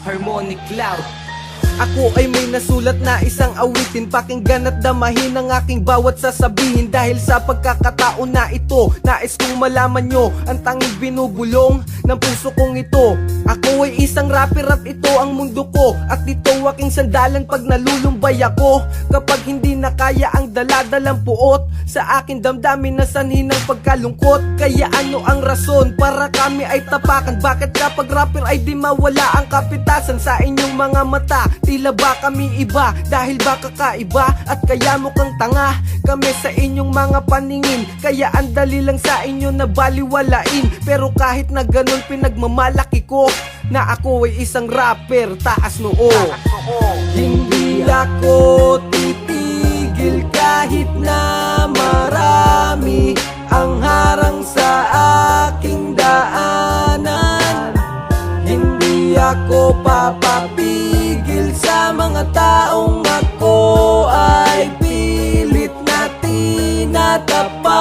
Harmonic Cloud. Ako ay may nasulat na isang awitin, pakinggan at damahin ang aking bawat sasabihin. Dahil sa pagkakataon na ito, nais kong malaman nyo ang tanging binubulong ng puso kong ito. Ako ay isang rapper at ito ang mundo ko, at ito aking sandalan pag nalulumbay ako. Kapag hindi na kaya ang daladalang puot sa aking damdamin na sanhin ng pagkalungkot. Kaya ano ang rason para kami ay tapakan? Bakit kapag rapper ay di mawala ang kapitasan sa inyong mga mata? Tila ba kami iba dahil ba kakaiba at kaya mukhang tanga kami sa inyong mga paningin? Kaya ang dali lang sa inyo na baliwalain. Pero kahit na ganun pinagmamalaki ko na ako ay isang rapper, taas noo. Hindi ako titigil kahit na marami ang harang sa aking daanan. Hindi ako papapigil sa mga taong ako ay pilit na tinatapakan.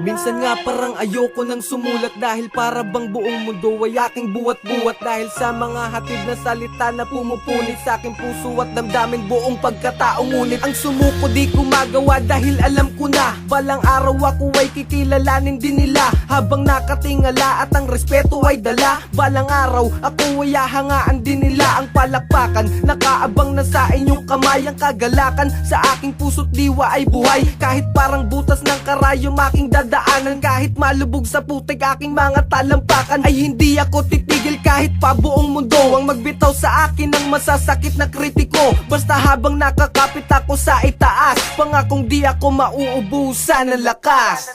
Minsan nga parang ayoko nang sumulat, dahil para bang buong mundo ay aking buwat-buwat. Dahil sa mga hatid na salita na pumupunit sa aking puso at damdamin buong pagkatao. Ngunit ang sumuko di ko magawa dahil alam ko na balang araw ako ay kikilalanin din nila. Habang nakatingala at ang respeto ay dala, balang araw ako ay hahangaan din nila ang palakpakan. Nakaabang na sa inyong kamay ang kagalakan. Sa aking puso't diwa ay buhay, kahit parang butas ng karayom aking dadaanan. Kahit malubog sa putik aking mga talampakan, ay hindi ako titigil kahit pa buong mundo ang magbitaw sa akin ng masasakit na kritiko. Basta habang nakakapit ako sa itaas, pangakong di ako mauubusan ng lakas.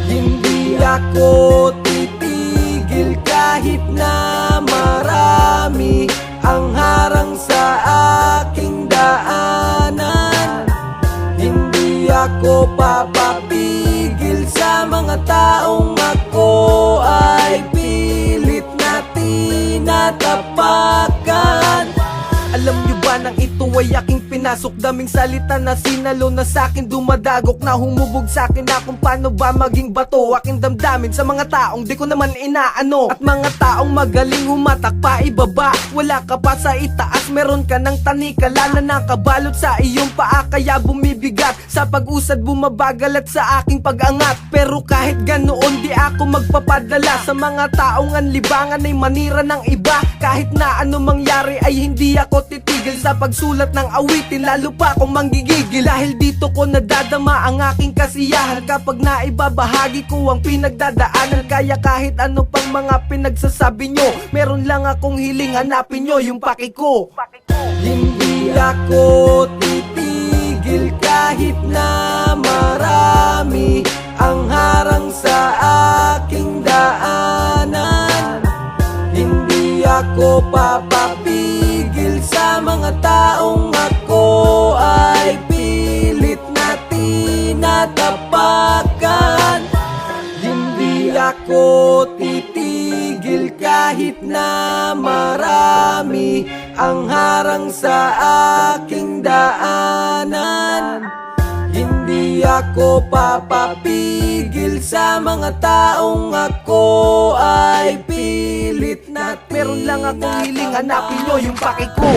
Hindi ako titigil kahit na marami ang harang sa aking daanan. Hindi ako papapigil sa mga taong ako ay pilit na tinatapakan. Alam nyo ba nang ito ay aking pinasok? Daming salita na sinalo na sa'kin dumadagok, na humubog sa'kin na kung paano ba maging bato. Aking damdamin sa mga taong di ko naman inaano, at mga taong magaling humatak pa ibaba. Wala ka pa sa itaas, meron ka ng tanikala na nakabalot sa iyong paa, kaya bumibigat sa pag-usad, bumabagal at sa aking pag-angat. Pero kahit ganoon di ako magpapadala sa mga taong anlibangan ay manira ng iba. Kahit na ano mangyari ay hindi ako titigil sa pagsulat ng awitin, lalo pa akong manggigigil. Dahil dito ko nadadama ang aking kasiyahan kapag naibabahagi ko ang pinagdadaanan. Kaya kahit ano pang mga pinagsasabi nyo, meron lang akong hiling, hanapin nyo yung paki ko. Hindi ako titigil kahit na marami ang harang sa aking daanan. Hindi ako papapigil sa mga taong ako ay pilit na tinatapakan. Hindi ako titigil kahit na marami ang harang sa aking daanan. Hindi ako papapigil sa mga taong ako ay pilit na tinatapakan. Meron lang akong hiling, hanapin nyo yung paki ko.